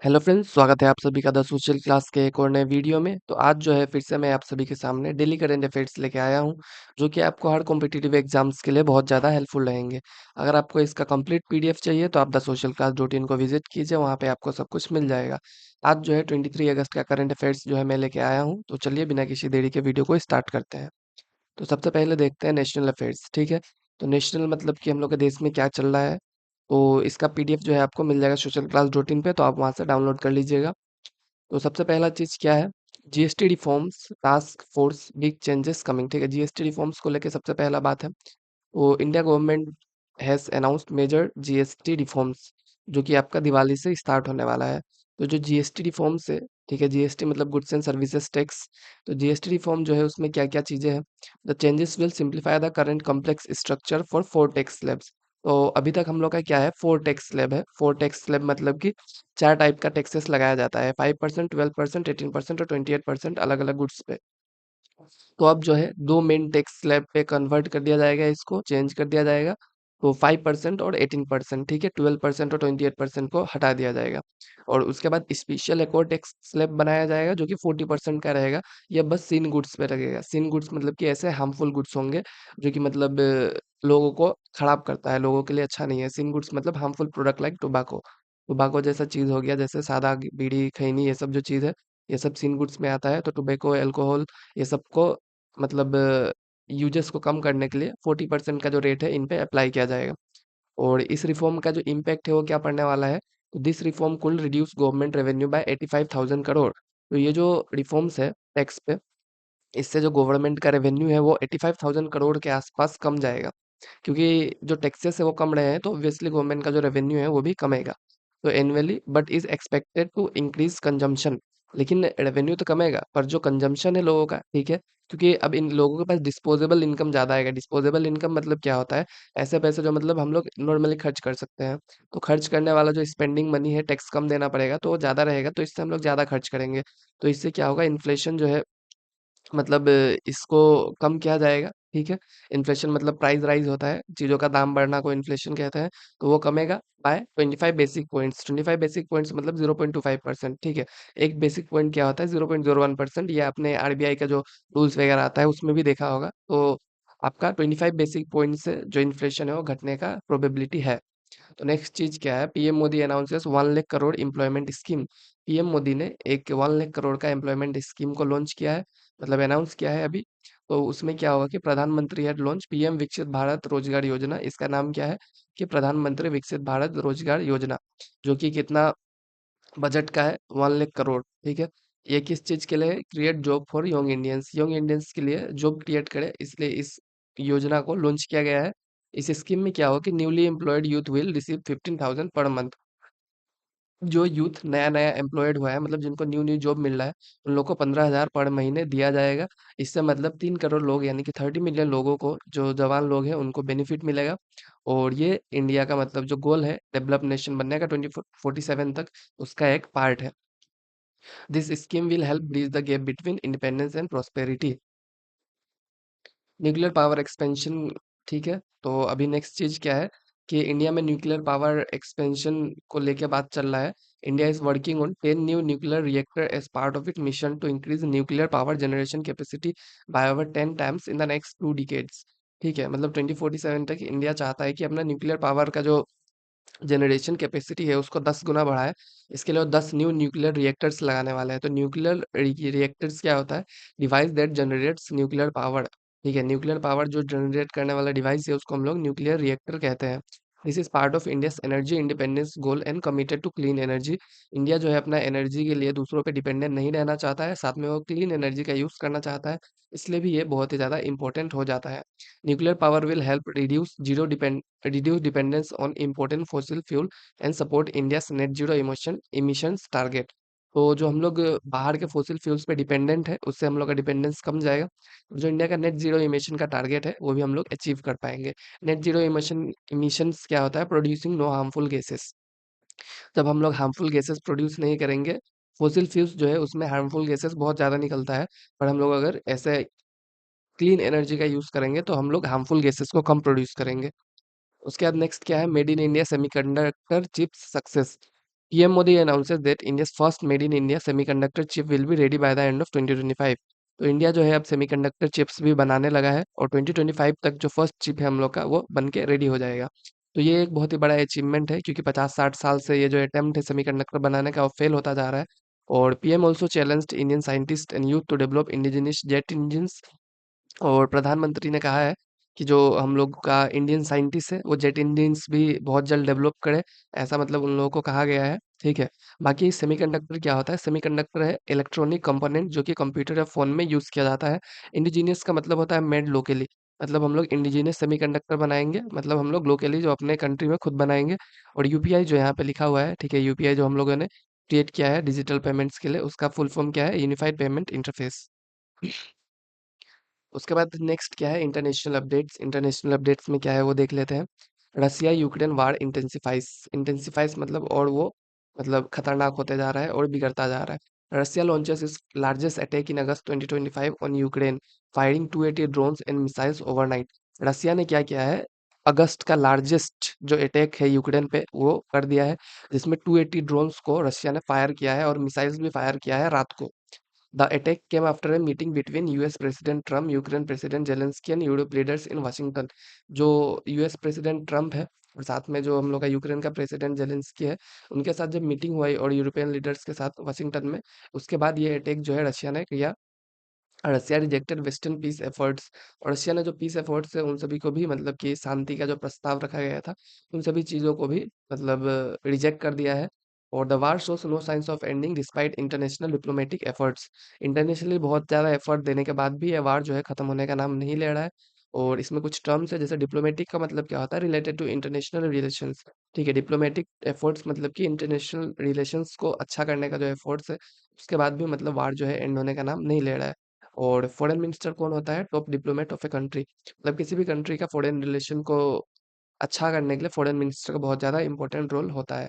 Hello friends, स्वागत है आप सभी का द सोशल क्लास के एक और नए वीडियो में। तो आज जो है फिर से मैं आप सभी के सामने डेली करंट अफेयर्स लेके आया हूँ, जो कि आपको हर कॉम्पिटिटिव एग्जाम्स के लिए बहुत ज़्यादा हेल्पफुल रहेंगे। अगर आपको इसका कंप्लीट पीडीएफ चाहिए तो आप the social class dot in को विजिट कीजिए, वहाँ पे आपको सब कुछ मिल जाएगा। आज जो है 23 अगस्त का करंट अफेयर्स जो है मैं लेके आया हूँ, तो चलिए बिना किसी देरी के वीडियो को स्टार्ट करते हैं। तो सबसे पहले देखते हैं नेशनल अफेयर्स, ठीक है। तो नेशनल मतलब कि हम लोग के देश में क्या चल रहा है, तो इसका पीडीएफ जो है आपको मिल जाएगा सोशल क्लास डॉट इन पे, तो आप वहाँ से डाउनलोड कर लीजिएगा। तो सबसे पहला चीज क्या है, GST reforms task force big changes coming, ठीक है। जीएसटी रिफॉर्म्स को लेके सबसे पहला बात है, वो India government has announced major GST reforms, जो कि आपका दिवाली से स्टार्ट होने वाला है। तो जो जीएसटी रिफॉर्म्स है, ठीक है, जीएसटी मतलब गुड्स एंड सर्विसेज टैक्स। तो जीएसटी रिफॉर्म जो है उसमें क्या क्या चीजें हैं, the changes will simplify the current complex structure for 4 tax slabs. तो अभी तक हम लोग का क्या है, 4 टैक्स स्लैब है। 4 टैक्स स्लैब मतलब कि 4 टाइप का टैक्सेस लगाया जाता है, 5%, 12%, 18% और 28% अलग अलग गुड्स पे। तो अब जो है दो मेन टैक्स स्लैब पे कन्वर्ट कर दिया जाएगा, इसको चेंज कर दिया जाएगा। तो 5% और 18%, ठीक है, 12% और 28% को हटा दिया जाएगा। और उसके बाद स्पेशल एक और टैक्स स्लैब बनाया जाएगा, जो कि 40% का रहेगा। यह बस सीन गुड्स पे लगेगा। सीन गुड्स मतलब कि ऐसे हार्मफुल गुड्स होंगे, जो कि मतलब लोगों को खराब करता है, लोगों के लिए अच्छा नहीं है। सीन गुड्स मतलब harmful product like tobacco, tobacco जैसा चीज हो गया, जैसे सादा बीड़ी खैनी, ये सब जो चीज है, ये सब सीन गुड्स में आता है। तो टोबैको, अल्कोहल, ये सबको मतलब यूजेस को कम करने के लिए 40% का जो रेट है इन पे अप्लाई किया जाएगा। और इस रिफॉर्म का जो इम्पैक्ट है वो क्या पड़ने वाला है, तो this reform could reduce government revenue by 85,000 crore. तो ये जो रिफॉर्म्स है टैक्स पे, इससे जो गवर्नमेंट का रेवेन्यू है वो 85,000 करोड़ के आसपास कम जाएगा। क्योंकि जो टैक्सेस है वो कम रहे हैं, तो ऑब्वियसली गवर्नमेंट का जो रेवेन्यू है वो भी कमेगा। तो annually but is expected to increase consumption. लेकिन रेवेन्यू तो कमेगा, पर जो कंजम्पशन है लोगों का, ठीक है, क्योंकि अब इन लोगों के पास डिस्पोजेबल इनकम ज्यादा आएगा। डिस्पोजेबल इनकम मतलब क्या होता है, ऐसे पैसे जो मतलब हम लोग नॉर्मली खर्च कर सकते हैं। तो खर्च करने वाला जो स्पेंडिंग मनी है, टैक्स कम देना पड़ेगा, तो वो ज्यादा रहेगा, तो इससे हम लोग ज्यादा खर्च करेंगे। तो इससे क्या होगा, इन्फ्लेशन जो है मतलब इसको कम किया जाएगा, ठीक है। इन्फ्लेशन मतलब प्राइस राइज होता है, चीजों का दाम बढ़ना को इन्फ्लेशन कहते हैं। तो वो कमेगा by 25 basic points. 25 basic points मतलब 0.25%, ठीक है। एक बेसिक पॉइंट क्या होता है, 0.01%। ये आपने आरबीआई का जो रूल्स वगैरह आता है उसमें भी देखा होगा। तो आपका 25 बेसिक पॉइंट से जो इन्फ्लेशन है वो घटने का प्रोबेबिलिटी है। तो नेक्स्ट चीज क्या है, PM Modi announces 1 lakh crore employment scheme. PM Modi ने एक 1 लाख करोड़ का एम्प्लॉयमेंट स्कीम को लॉन्च किया है, मतलब अनाउंस किया है अभी। तो उसमें क्या होगा कि प्रधानमंत्री हैड लॉन्च पीएम विकसित भारत रोजगार योजना। इसका नाम क्या है कि प्रधानमंत्री विकसित भारत रोजगार योजना, जो कि कितना बजट का है, 1 लाख करोड़, ठीक है। ये किस चीज के लिए, create job for young Indians, young Indians के लिए जॉब क्रिएट करे, इसलिए इस योजना को लॉन्च किया गया है। इस स्कीम में क्या होगा कि newly employed youth will receive 15,000 per month. जो यूथ नया नया एम्प्लॉयड हुआ है, मतलब जिनको न्यू न्यू जॉब मिल रहा है, उन लोग को 15,000 पर महीने दिया जाएगा। इससे मतलब 3 करोड़ लोग यानी कि 30 मिलियन लोगों को, जो जवान लोग हैं, उनको बेनिफिट मिलेगा। और ये इंडिया का मतलब जो गोल है डेवलप नेशन बनने का 2047 तक, उसका एक पार्ट है। This scheme will help bridge the gap between independence and prosperity. Nuclear power expansion, ठीक है। तो अभी नेक्स्ट चीज क्या है कि इंडिया में न्यूक्लियर पावर एक्सपेंशन को लेके बात चल रहा है। India is working on 10 new nuclear reactor as part of it mission to increase nuclear power generation capacity by over 10 times in the next 2 decades, ठीक है। मतलब 2047 तक इंडिया चाहता है कि अपना न्यूक्लियर पावर का जो जनरेशन कैपेसिटी है उसको 10 गुना बढ़ाए। इसके लिए वो 10 न्यू न्यूक्लियर रिएक्टर्स लगाने वाले हैं। तो न्यूक्लियर रिएक्टर्स क्या होता है, device that generates nuclear power, ठीक है। न्यूक्लियर पावर जो जनरेट करने वाला डिवाइस है उसको हम लोग न्यूक्लियर रिएक्टर कहते हैं। This is part of India's energy independence goal and committed to clean energy. India जो है अपना एनर्जी के लिए दूसरों पे डिपेंडेंट नहीं रहना चाहता है, साथ में वो क्लीन एनर्जी का यूज करना चाहता है। इसलिए भी ये बहुत ही ज्यादा इंपॉर्टेंट हो जाता है। Nuclear power will help reduce dependence on important fossil fuel and support India's net zero emissions target। तो जो हम लोग बाहर के फोसिल फ्यूल्स पे डिपेंडेंट है, उससे हम लोग का डिपेंडेंस कम जाएगा। और जो इंडिया का नेट जीरो इमिशन का टारगेट है वो भी हम लोग अचीव कर पाएंगे। नेट जीरो इमिशंस क्या होता है, प्रोड्यूसिंग नो हार्मफुल गैसेस। जब हम लोग हार्मफुल गैसेस प्रोड्यूस नहीं करेंगे, फोसिल फ्यूल्स जो है उसमें हार्मफुल गैसेस बहुत ज्यादा निकलता है, पर हम लोग अगर ऐसे क्लीन एनर्जी का यूज करेंगे तो हम लोग हार्मफुल गैसेस को कम प्रोड्यूस करेंगे। उसके बाद नेक्स्ट क्या है, made in India semiconductor chips success. PM Modi announces that India's first made in India semiconductor chip will be ready by the end of 2025। तो इंडिया जो है अब सेमीकंडक्टर चिप्स भी बनाने लगा है और 2025 तक जो फर्स्ट चिप है हम लोग का वो बन के रेडी हो जाएगा। तो ये एक बहुत ही बड़ा अचीवमेंट है क्योंकि 50-60 साल से ये जो अटेम्प्ट है सेमीकंडक्टर बनाने का वो फेल होता जा रहा है। और PM also challenged Indian scientist and youth to develop indigenous jet engines. और प्रधानमंत्री ने कहा है कि जो हम लोग का इंडियन साइंटिस्ट है वो जेट इंजन्स भी बहुत जल्द डेवलप करे। ऐसा मतलब उन लोगों को कहा गया है। ठीक है। बाकी सेमीकंडक्टर क्या होता है? सेमीकंडक्टर है इलेक्ट्रॉनिक कंपोनेंट जो कि कंप्यूटर या फोन में यूज किया जाता है। इंडिजीनियस का मतलब होता है मेड लोकली। मतलब हम लोग इंडिजीनियस सेमीकंडक्टर बनाएंगे, मतलब हम लोग लोकली जो अपने कंट्री में खुद बनाएंगे। और यूपीआई जो यहाँ पे लिखा हुआ है, ठीक है, यूपीआई जो हम लोगों ने क्रिएट किया है डिजिटल पेमेंट्स के लिए, उसका फुल फॉर्म क्या है? Unified payment interface. उसके बाद नेक्स्ट क्या है? International updates. इंटरनेशनल अपडेट्स में क्या है वो देख लेते हैं। Russia Ukraine war intensifies. Intensifies मतलब और वो मतलब खतरनाक होते जा रहा है और बिगड़ता जा रहा है। Russia launches its largest attack in August 2025 on Ukraine, firing 280 drones and missiles overnight. Russia ने क्या किया है? अगस्त का लार्जेस्ट जो अटैक है यूक्रेन पे वो कर दिया है, जिसमें 280 ड्रोन्स को रशिया ने फायर किया है और मिसाइल्स भी फायर किया है रात को। The attack came after a meeting between US President Trump, Ukraine President Zelensky and Europe leaders in Washington। जो यूएस प्रेसिडेंट ट्रम्प है और साथ में जो हम लोग का यूक्रेन का प्रेसिडेंट जेलेंस्की है, उनके साथ जब मीटिंग हुई और यूरोपियन लीडर्स के साथ वाशिंगटन में, उसके बाद ये अटैक जो है रशिया ने किया। रसिया रिजेक्टेड वेस्टर्न पीस एफर्ट्स। और रशिया ने जो पीस एफर्ट्स है उन सभी को भी मतलब कि शांति का जो प्रस्ताव रखा गया था उन सभी चीज़ों को भी मतलब रिजेक्ट कर दिया है। और the war shows no signs of ending despite international diplomatic efforts. Internationally बहुत ज़्यादा एफर्ट देने के बाद भी ये वार जो है ख़त्म होने का नाम नहीं ले रहा है। और इसमें कुछ टर्म्स है, जैसे डिप्लोमेटिक का मतलब क्या होता है? Related to international relations. ठीक है, डिप्लोमेटिक एफर्ट्स मतलब कि इंटरनेशनल रिलेशंस को अच्छा करने का जो एफर्ट्स है, उसके बाद भी मतलब वार जो है एंड होने का नाम नहीं ले रहा है। और फॉरेन मिनिस्टर कौन होता है? Top diplomat of a country. मतलब किसी भी कंट्री का फॉरेन रिलेशन को अच्छा करने के लिए फॉरेन मिनिस्टर का बहुत ज़्यादा इंपॉर्टेंट रोल होता है।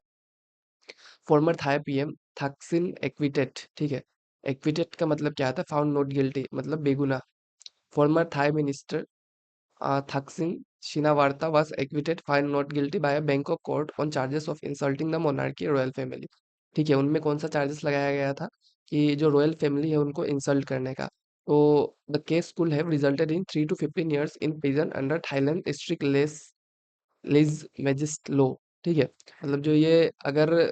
Former Thai PM Thaksin acquitted. ठीक है, एक्विटेड का मतलब क्या आता है? फाउंड नॉट गिल्टी, मतलब बेगुनाह। Former Thai minister Thaksin Shinawatra was acquitted, found not guilty by a Bangkok court on charges of insulting the monarchy royal family। ठीक है, उनमें कौन सा चार्जेस लगाया गया था? कि जो रॉयल फैमिली है उनको इंसल्ट करने का। तो the case could have resulted in 3 to 15 years in prison under Thailand strict lese majeste law. ठीक है, मतलब जो ये अगर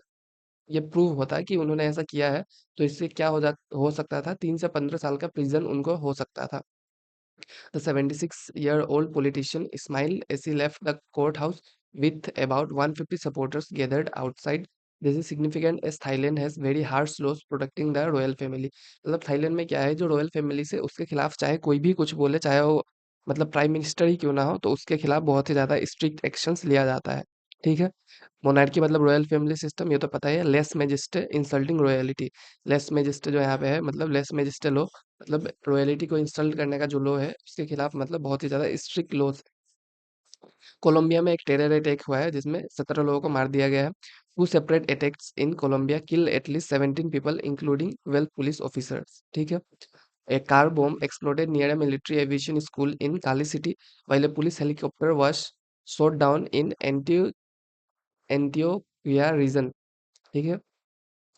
ये प्रूव होता है कि उन्होंने ऐसा किया है तो इससे क्या हो सकता था? 3 से 15 साल का प्रिजन उनको हो सकता था। The 76-year-old politician smiled as he left the courthouse with about 150 supporters gathered outside। This is significant as Thailand has very harsh laws protecting the royal family। मतलब थाईलैंड में क्या है, जो रॉयल फैमिली से उसके खिलाफ चाहे कोई भी कुछ बोले, चाहे वो मतलब प्राइम मिनिस्टर ही क्यों ना हो, तो उसके खिलाफ बहुत ही ज्यादा स्ट्रिक्ट एक्शंस लिया जाता है। ठीक है। मोनार्की मतलब रॉयल फैमिली सिस्टम, ये तो पता ही है। Lese majeste insulting royalty. Lese majeste जो यहाँ पे है मतलब लेस मैजेस्टे लो, मतलब रॉयलिटी को इंसल्ट करने का जो लॉ है उसके खिलाफ मतलब बहुत ही ज्यादा स्ट्रिक्ट लॉज। कोलंबिया में एक टेरर अटैक हुआ है जिसमें 17 लोगों को मार दिया गया है। Two separate attacks in Colombia kill at least 17 people including 12 police officers. ठीक है। A car bomb exploded near a military aviation school in Kali City while a police helicopter was shot down in Antioquia region। ठीक है,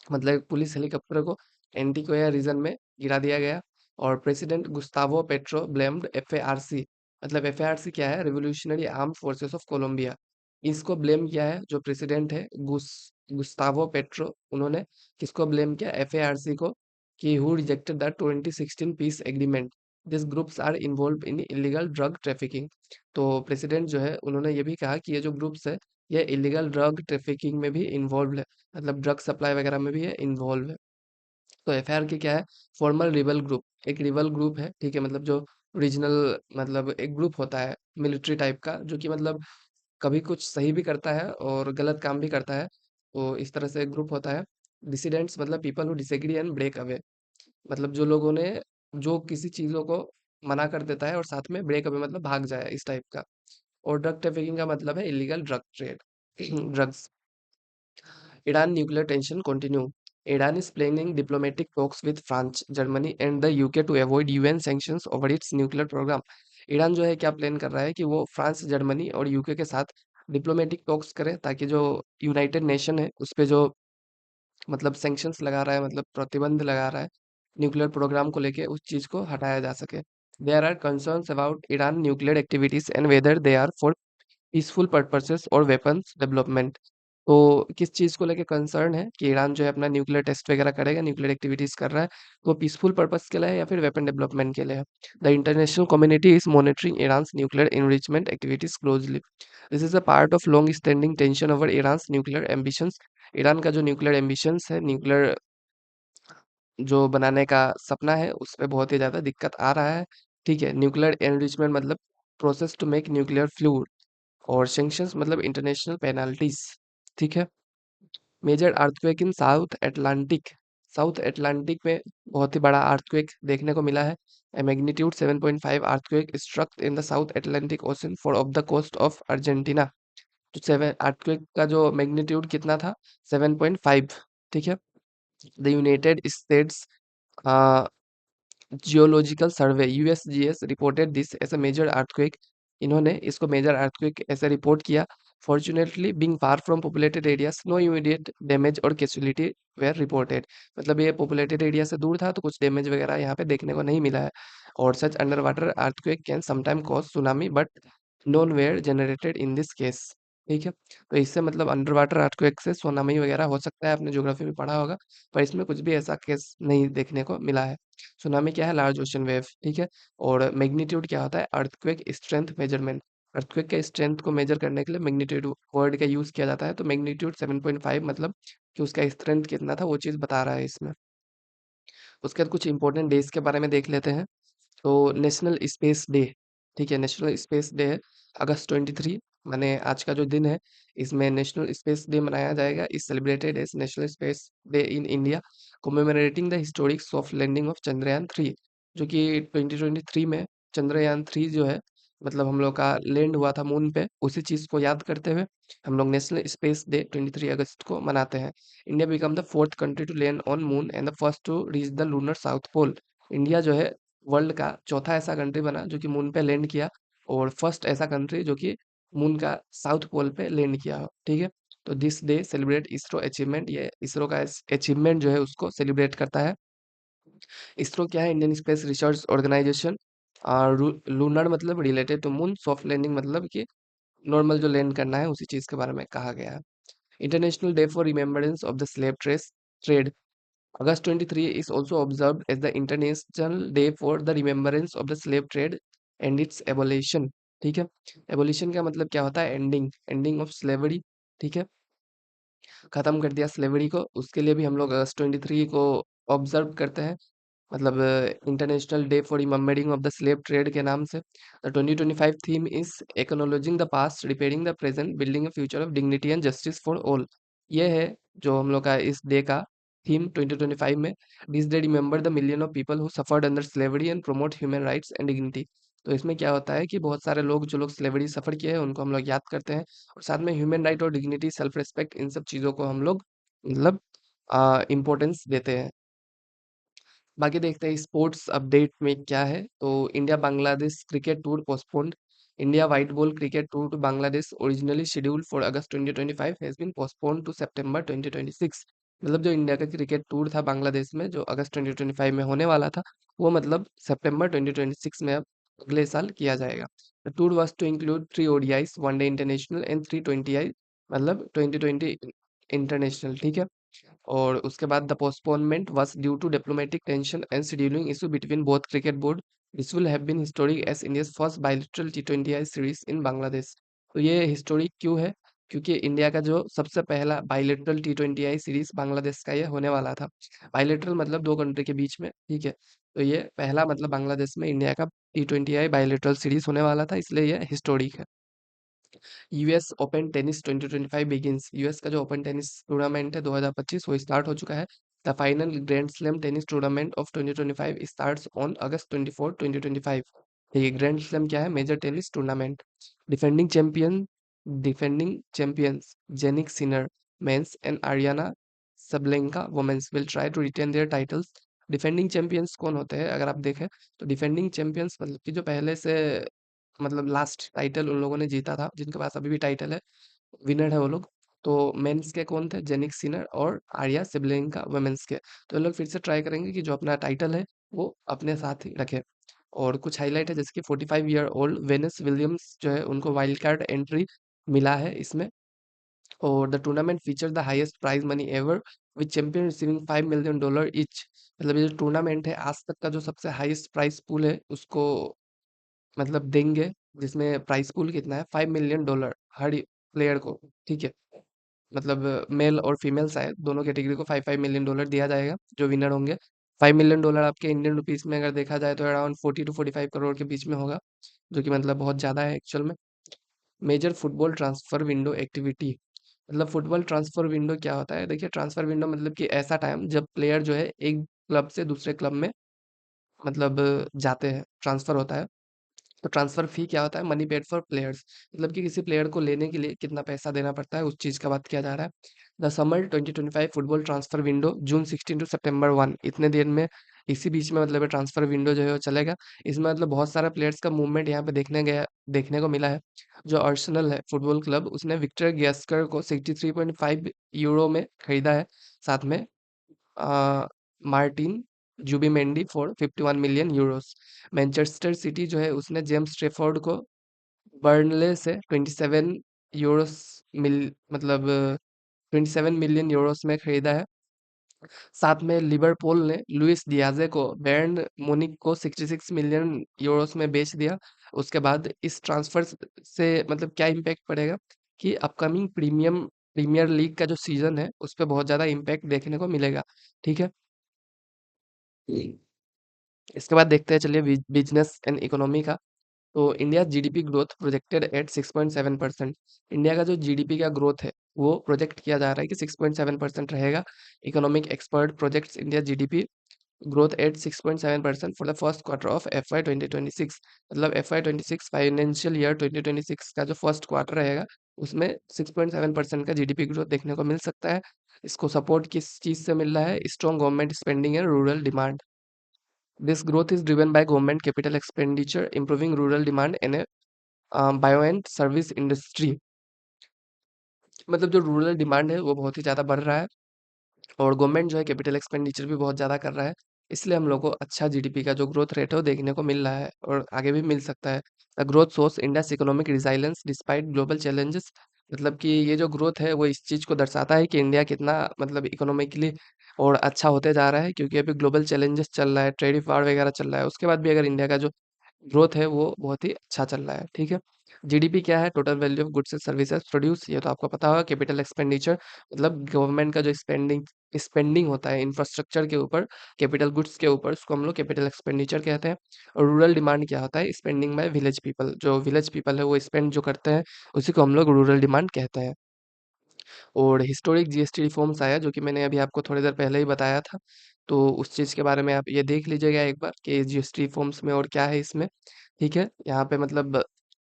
मतलब police helicopter को एंटीकोया reason में गिरा दिया गया। और President Gustavo Petro blamed FARC. मतलब एफएआरसी क्या है? Revolutionary arm forces of Colombia. इसको ब्लेम किया है जो प्रेसिडेंट है गुस्तावो पेट्रो, उन्होंने किसको ब्लेम किया? एफएआरसी को, कि who rejected the 2016 peace agreement. This groups are involve in illegal drug trafficking. तो प्रेसिडेंट जो है उन्होंने ये भी कहा कि ये जो ग्रुप्स है ये इलीगल ड्रग ट्रैफिकिंग में भी इन्वॉल्व है, मतलब ड्रग सप्लाई वगैरह में भी ये इन्वॉल्व है। तो एफआईआर की क्या है? फॉर्मल रिबल ग्रुप, एक रिबल ग्रुप है। ठीक है, मतलब जो रीजनल मतलब एक ग्रुप होता है मिलिट्री टाइप का, जो कि मतलब कभी कुछ सही भी करता है और गलत काम भी करता है। तो इस तरह से एक ग्रुप होता है। डिसिडेंट्स मतलब people who disagree and break away. मतलब जो लोगों ने जो किसी चीजों को मना कर देता है और साथ में ब्रेक अवे मतलब भाग जाए, इस टाइप का। और ड्रग ट्रैफिकिंग का मतलब है illegal drug trade, drugs. Iran nuclear tension continue. Iran is planning diplomatic talks with France, Germany and the UK to avoid UN sanctions over its nuclear program। Iran जो है क्या plan कर रहा है कि वो फ्रांस, जर्मनी और UK के साथ डिप्लोमेटिक टॉक्स करे ताकि जो यूनाइटेड नेशन है उस पे जो मतलब सैंक्शंस लगा रहा है, मतलब प्रतिबंध लगा रहा है न्यूक्लियर प्रोग्राम को लेके, उस चीज को हटाया जा सके। There are concerns about Iran nuclear activities and whether they are for peaceful purposes और वेपन्स डेवलपमेंट। तो किस चीज़ को लेके कंसर्न है कि ईरान जो है अपना न्यूक्लियर टेस्ट वगैरह करेगा, न्यूक्लियर एक्टिविटीज कर रहा है, तो पीसफुल पर्पस के लिए है या फिर वेपन डेवलपमेंट के लिए है। The international community is monitoring Iran's nuclear enrichment activities closely. This is a part of long standing tension over Iran's nuclear ambitions. Iran का जो न्यूक्लियर एम्बिशंस है, न्यूक्लियर जो बनाने का सपना है, उस पे बहुत ही ज़्यादा दिक्कत आ रहा है। ठीक है, न्यूक्लियर एनरिचमेंट मतलब process to make nuclear fluid, और सैंक्शंस मतलब इंटरनेशनल पेनाल्टीज। ठीक है। Major earthquake in South Atlantic. South Atlantic में बहुत ही बड़ा अर्थक्वेक देखने को मिला है। A magnitude 7.5 earthquake struck in the South Atlantic Ocean far off the coast of Argentina. तो सेवन अर्थक्वेक का जो मैग्नीट्यूड कितना था, 7.5। ठीक है। The United States Geological Survey USGS reported this as a major earthquake. इन्होंने इसको मेजर अर्थक्वेक ऐसे रिपोर्ट किया। Fortunately being far from populated areas no immediate damage और कैजुअलिटी वेर रिपोर्टेड। मतलब ये पॉपुलेटेड एरिया से दूर था, तो कुछ डैमेज वगैरह यहाँ पे देखने को नहीं मिला है। और such under water earthquake can sometime cause tsunami but none were generated in this case. ठीक है। तो इससे मतलब अंडर वाटर अर्थक्वेक से सुनामी वगैरह हो सकता है, आपने ज्योग्राफी में पढ़ा होगा, पर इसमें कुछ भी ऐसा केस नहीं देखने को मिला है। सुनामी क्या है, लार्ज ओशन वेव। ठीक है। और मैग्नीट्यूड क्या होता है, अर्थक्वेक स्ट्रेंथ मेजरमेंट। अर्थक्वेक के स्ट्रेंथ को मेजर करने के लिए मैग्नीट्यूड वर्ड का यूज किया जाता है। तो मैग्नीट्यूड 7.5 मतलब कि उसका स्ट्रेंथ कितना था, वो चीज बता रहा है इसमें। उसके बाद कुछ इंपॉर्टेंट डेज के बारे में देख लेते हैं। तो नेशनल स्पेस डे। ठीक है, नेशनल स्पेस डे है अगस्त 23, माने आज का जो दिन है, इसमें नेशनल स्पेस डे मनाया जाएगा। Is celebrated as National Space Day in India, commemorating the historic soft landing of Chandrayaan 3, जो कि 2023 में चंद्रयान 3 जो है, मतलब हम लोग का लैंड हुआ था मून पे, उसी चीज को याद करते हुए हम लोग नेशनल स्पेस डे 23 अगस्त को मनाते हैं। India become the fourth country to land on moon and the first to reach the lunar south pole. India जो है वर्ल्ड का चौथा ऐसा कंट्री बना जो कि मून पे लैंड किया, और फर्स्ट ऐसा कंट्री जो कि मून का साउथ पोल पे लैंड किया हो। ठीक है। तो this day celebrate ISRO achievement, ये इसरो का अचीवमेंट जो है उसको सेलिब्रेट करता है। इसरो क्या है, Indian Space Research Organisation. Lunar मतलब related to moon, soft landing मतलब कि नॉर्मल जो लैंड करना है, उसी चीज के बारे में कहा गया है। International day for remembrance of the slave trade. August 23 is also observed as the International Day for the Remembrance of the Slave Trade and its Abolition। ठीक है। एबोलिशन का मतलब क्या होता है, एंडिंग, एंडिंग ऑफ स्लेवरी। ठीक है, खत्म कर दिया स्लेवरी को, उसके लिए भी हम लोग अगस्त 23 को ऑब्जर्व करते हैं, मतलब international day for remembering of the slave trade के नाम से। The 2025 theme is acknowledging the past, repairing the present, building a future of dignity and justice for all. ये है जो हम लोग का इस डे का थीम 2025 में। This day remember the million of people who suffered under slavery and promote human rights and dignity. तो इसमें क्या होता है कि बहुत सारे लोग जो लोग स्लेवरी सफर किए हैं उनको हम लोग याद करते हैं, और साथ में ह्यूमन राइट और डिग्निटी, सेल्फ रिस्पेक्ट, इन सब चीज़ों को हम लोग मतलब इम्पोर्टेंस देते हैं। बाकी देखते हैं स्पोर्ट्स अपडेट में क्या है। तो India Bangladesh cricket tour postponed. India white ball cricket tour to Bangladesh originally scheduled for August 2025 has been postponed to September 2026। मतलब जो इंडिया का क्रिकेट टूर था बांग्लादेश में, जो अगस्त 2025 में होने वाला था, वो मतलब सितंबर 2026 में अब अगले साल किया जाएगा। The tour was to include 3 ODIs, one day international and 3 20I, मतलब 2020 इंटरनेशनल। ठीक है। और उसके बाद the postponement was due to diplomatic tension and scheduling issue between both cricket board. This will have been historic as India's first bilateral T20I series in Bangladesh. तो ये historic क्यों है, क्योंकि इंडिया का जो सबसे पहला बायलैटरल T20I सीरीज बांग्लादेश का ये होने वाला था। बायलैटरल मतलब दो कंट्री के बीच में। ठीक है। तो ये पहला मतलब बांग्लादेश में इंडिया का T20I बायलैटरल सीरीज होने वाला था, इसलिए ये हिस्टोरिक है। US open tennis 2025 begins. US का जो ओपन टेनिस टूर्नामेंट है 2025, वो स्टार्ट हो चुका है। The final grand slam tennis tournament of 2025 starts on August 24, 2025। ये ग्रैंड स्लैम क्या है, major tennis tournament. Defending champions Jannik Sinner men's and Aryna Sabalenka women's will try to retain their titles. Defending champions कौन होते हैं, अगर आप देखें तो डिफेंडिंग चैंपियंस मतलब कि जो पहले से मतलब लास्ट टाइटल उन लोगों ने जीता था, जिनके पास अभी भी टाइटल है, विनर है वो लोग। तो मेंस के कौन थे? जेनिक सिनर और आर्या सिबलेंका वुमेन्स के। तो ये लोग फिर से ट्राई करेंगे कि जो अपना टाइटल है वो अपने साथ ही रखें। और कुछ हाइलाइट है जैसे कि 45 ईयर ओल्ड वेनस विलियम्स जो है उनको वाइल्ड कार्ड एंट्री मिला है इसमें। और the tournament feature the highest prize money ever with champion receiving $5 million each. मतलब ये जो टूर्नामेंट है आज तक का जो सबसे हाईएस्ट प्राइस पूल है उसको मतलब देंगे, जिसमें प्राइस पूल कितना है $5 million हर प्लेयर को, ठीक है। मतलब मेल और फीमेल शायद दोनों कैटेगरी को $5 million दिया जाएगा जो विनर होंगे। $5 million आपके इंडियन रुपीस में अगर देखा जाए तो अराउंड 40 to 45 करोड़ के बीच में होगा, जो कि मतलब बहुत ज़्यादा है एक्चुअल में। Major football transfer window activity. मतलब फुटबॉल ट्रांसफर विंडो क्या होता है? देखिए ट्रांसफर विंडो मतलब कि ऐसा टाइम जब प्लेयर जो है एक क्लब से दूसरे क्लब में मतलब जाते हैं, ट्रांसफर होता है। तो ट्रांसफर फी क्या होता है? Money paid for players. मतलब कि किसी प्लेयर को लेने के लिए कितना पैसा देना पड़ता है, उस चीज़ का बात किया जा रहा है। The summer 2025 football transfer window June 16 to September 1, इतने दिन में इसी बीच में मतलब ट्रांसफर विंडो जो है वो चलेगा। इसमें मतलब बहुत सारा प्लेयर्स का मूवमेंट यहाँ पे देखने को मिला है। जो अर्सेनल है फुटबॉल क्लब, उसने विक्टर गैस्कर को 63.5 यूरो में खरीदा है। साथ में Martin Zubimendi for 51 million Euros. Manchester city जो है उसने जेम्स ट्रेफोर्ड को बर्नले से 27 यूरोस मिल मतलब 27 मिलियन यूरोस में खरीदा है। साथ में लिवरपूल ने लुइस डियाजे को बैर्न मुनिक को 66 मिलियन यूरोस में बेच दिया। उसके बाद इस ट्रांसफर से मतलब क्या इम्पैक्ट पड़ेगा कि अपकमिंग प्रीमियर लीग का जो सीजन है उस पर बहुत ज्यादा इम्पैक्ट देखने को मिलेगा, ठीक है। इसके बाद देखते हैं चलिए बिजनेस एंड इकोनॉमी का। तो India GDP growth projected at 6.7%। India का जो जीडीपी का ग्रोथ है वो प्रोजेक्ट किया जा रहा है कि 6.7% रहेगा। Economic expert projects India GDP growth at 6.7% for the first quarter of FY 2026। मतलब FY 26 फाइनेंशियल ईयर 2026 का जो फर्स्ट क्वार्टर रहेगा उसमें 6.7% का जीडीपी ग्रोथ देखने को मिल सकता है। इसको सपोर्ट किस चीज से मिल रहा है? Strong government spending and rural demand. This growth is driven by government capital expenditure, improving rural demand and a bio and service industry। मतलब जो रूरल डिमांड है वो बहुत ही ज़्यादा बढ़ रहा है और गवर्नमेंट जो है कैपिटल एक्सपेंडिचर भी बहुत ज़्यादा कर रहा है। इसलिए हम लोग को अच्छा जीडीपी का जो ग्रोथ रेट है वो देखने को मिल रहा है और आगे भी मिल सकता है। The growth source India's economic resilience despite global challenges. मतलब कि ये जो ग्रोथ है वो इस चीज़ को दर्शाता है कि इंडिया कितना मतलब इकोनॉमिकली और अच्छा होते जा रहा है, क्योंकि अभी ग्लोबल चैलेंजेस चल रहा है, ट्रेड वार वगैरह चल रहा है, उसके बाद भी अगर इंडिया का जो ग्रोथ है वो बहुत ही अच्छा चल रहा है, ठीक है। जीडीपी क्या है? Total value of goods and services produce. ये तो आपको पता होगा। कैपिटल एक्सपेंडिचर मतलब गवर्नमेंट का जो स्पेंडिंग होता है इंफ्रास्ट्रक्चर के ऊपर, कैपिटल गुड्स के ऊपर, उसको हम लोग कैपिटल एक्सपेंडिचर कहते हैं। और रूरल डिमांड क्या होता है? Spending by village people. जो विलेज पीपल है वो स्पेंड जो करते हैं उसी को हम लोग रूरल डिमांड कहते हैं। और हिस्टोरिक जीएसटी रिफॉर्म्स आया जो कि मैंने अभी आपको थोड़ी देर पहले ही बताया था। तो उस चीज़ के बारे में आप ये देख लीजिएगा एक बार कि जीएसटी रिफॉर्म्स में और क्या है इसमें, ठीक है। यहाँ पे मतलब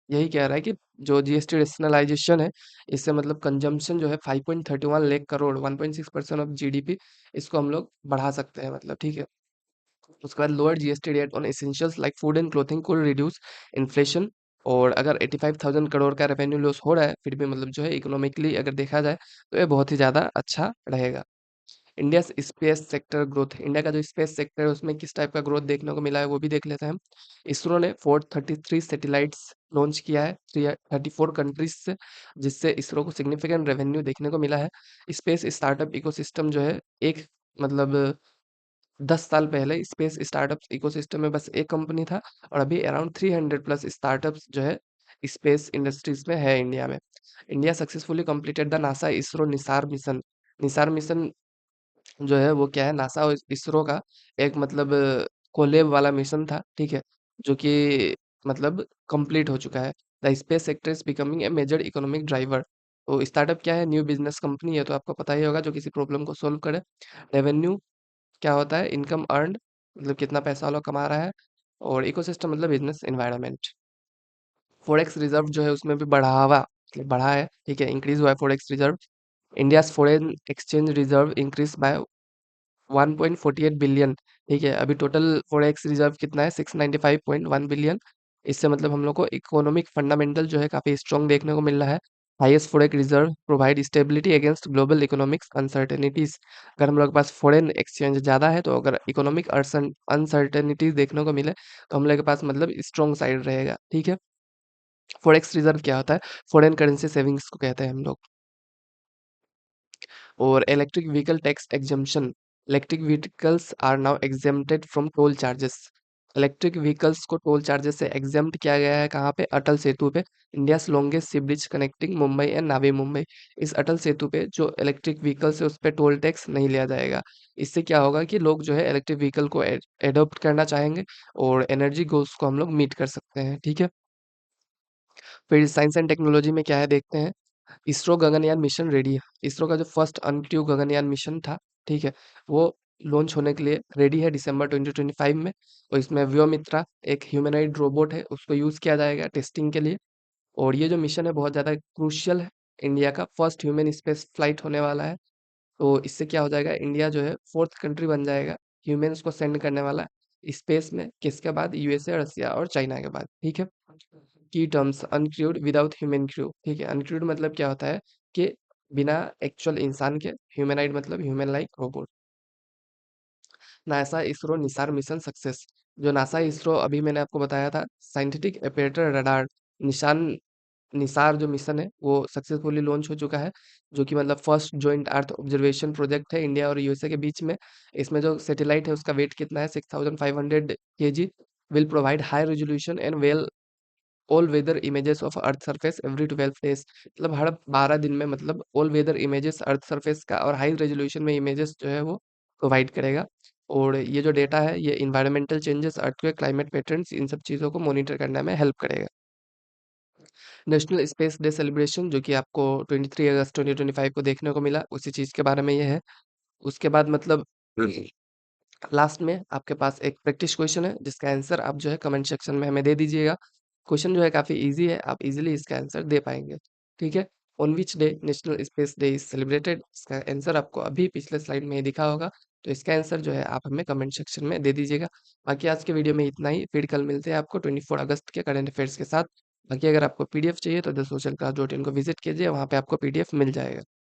यही कह रहा है कि जो जीएसटी रेशनलाइजेशन है इससे मतलब कंजम्पशन जो है 5.31 लाख करोड़ 1.6% ऑफ जीडीपी, इसको हम लोग बढ़ा सकते हैं मतलब, ठीक है। उसके बाद lower GST rate on essentials like food and clothing could reduce inflation. और अगर 85,000 करोड़ का रेवेन्यू लॉस हो रहा है फिर भी मतलब जो है इकोनॉमिकली अगर देखा जाए तो ये बहुत ही ज़्यादा अच्छा रहेगा। India space sector growth. India का जो स्पेस सेक्टर है उसमें किस टाइप का ग्रोथ देखने को मिला है वो भी देख लेते हैं हम। इसरो ने 433 सैटेलाइट्स लॉन्च किया है 34 कंट्रीज से, जिससे इसरो को सिग्निफिकेंट रेवेन्यू देखने को मिला है। स्पेस स्टार्टअप इकोसिस्टम जो है एक मतलब 10 साल पहले स्पेस स्टार्टअप इकोसिस्टम में बस एक कंपनी था और अभी अराउंड 300 प्लस स्टार्टअप्स जो है स्पेस इंडस्ट्रीज में है इंडिया में। India successfully completed the NASA ISRO Nisar mission. Nisar mission जो है वो क्या है? नासा और इसरो का एक मतलब कोलैब वाला मिशन था, ठीक है, जो कि मतलब कंप्लीट हो चुका है। The space sector is becoming a major economic driver. तो स्टार्टअप क्या है? न्यू बिजनेस कंपनी है, तो आपको पता ही होगा जो किसी प्रॉब्लम को सोल्व करे। रेवेन्यू क्या होता है? इनकम अर्न्ड मतलब कितना पैसा वो लोग कमा रहा है। और इकोसिस्टम मतलब बिजनेस एनवायरनमेंट। फॉरेक्स रिजर्व जो है उसमें भी बढ़ावा मतलब बढ़ा है, ठीक है, इंक्रीज हुआ है forex reserve. India's foreign exchange reserve increase by 1.48 billion, ठीक है। अभी टोटल फॉरेक्स रिजर्व कितना है? 695.1 बिलियन। इससे मतलब हम लोग को इकोनॉमिक फंडामेंटल जो है काफी स्ट्रांग देखने को मिल रहा है। Highest forex reserve provide stability against global economics uncertainties. अगर हम लोग के पास फॉरेन एक्सचेंज ज़्यादा है तो अगर इकोनॉमिक अनसर्टेनिटीज देखने को मिले तो हम लोग के पास मतलब स्ट्रॉन्ग साइड रहेगा, ठीक है। फॉरेक्स रिजर्व क्या होता है? फॉरेन करेंसी सेविंग्स को कहते हैं हम लोग। और electric vehicle tax exemption. Electric vehicles are now exempted from toll charges. Electric vehicles को टोल चार्जेस से एग्जेम्प्ट किया गया है। कहाँ पे? अटल सेतु पे। India's longest sea bridge connecting Mumbai and Navi Mumbai. इस अटल सेतु पे जो इलेक्ट्रिक व्हीकल्स है उस पे टोल टैक्स नहीं लिया जाएगा। इससे क्या होगा कि लोग जो है इलेक्ट्रिक व्हीकल को एडॉप्ट करना चाहेंगे और एनर्जी गोल्स को हम लोग मीट कर सकते हैं, ठीक है। फिर साइंस एंड टेक्नोलॉजी में क्या है देखते हैं। इसरो गगनयान मिशन रेडी है। इसरो का जो फर्स्ट अनक्रू गगनयान मिशन था, ठीक है, वो लॉन्च होने के लिए रेडी है दिसंबर 2025 में। और इसमें व्योमित्रा एक ह्यूमनॉइड रोबोट है, उसको यूज किया जाएगा टेस्टिंग के लिए। और ये जो मिशन है बहुत ज्यादा क्रूशियल है। इंडिया का फर्स्ट ह्यूमन स्पेस फ्लाइट होने वाला है। तो इससे क्या हो जाएगा, इंडिया जो है फोर्थ कंट्री बन जाएगा ह्यूमंस को सेंड करने वाला स्पेस में, किसके बाद? यूएसए, रसिया और चाइना के बाद, ठीक है। की terms uncrewed without human crew, ठीक है। अनक्रूड मतलब क्या होता है कि बिना एक्चुअल इंसान के, ह्यूमनाइड मतलब human like robot. NASA ISRO Nisar mission success. जो नासा इसरो अभी मैंने आपको बताया था साइंटिफिक एपेरेटर रडार निशान निसार जो मिशन है वो सक्सेसफुली लॉन्च हो चुका है। जो कि मतलब first joint earth observation project है इंडिया और यूएसए के बीच में। इसमें जो सैटेलाइट है उसका वेट कितना है? 6500 kg। Will provide high resolution and well all weather images of earth surface every 12 days. मतलब हर 12 दिन में मतलब all weather images earth surface का और हाई रेजोल्यूशन में इमेजेस जो है वो प्रोवाइड करेगा। और ये जो डेटा है ये environmental changes, earthquake, climate patterns, इन सब चीज़ों को मॉनिटर करने में हेल्प करेगा। नेशनल स्पेस डे सेलिब्रेशन जो कि आपको 23 अगस्त 2025 को देखने को मिला, उसी चीज़ के बारे में ये है। उसके बाद मतलब लास्ट में आपके पास एक प्रैक्टिस क्वेश्चन है जिसका आंसर आप जो है कमेंट सेक्शन में हमें दे दीजिएगा। क्वेश्चन जो है काफ़ी ईज़ी है, आप ईज़िली इसका आंसर दे पाएँगे, ठीक है। On which day national Space day is celebrated? इसका आंसर आपको अभी पिछले स्लाइड में ही दिखा होगा, तो इसका आंसर जो है आप हमें कमेंट सेक्शन में दे दीजिएगा। बाकी आज के वीडियो में इतना ही, फिर कल मिलते हैं आपको 24 अगस्त के करंट अफेयर्स के साथ। बाकी अगर आपको पीडीएफ चाहिए तो the social class dot in को विजिट कीजिए, वहाँ पे आपको पीडीएफ मिल जाएगा।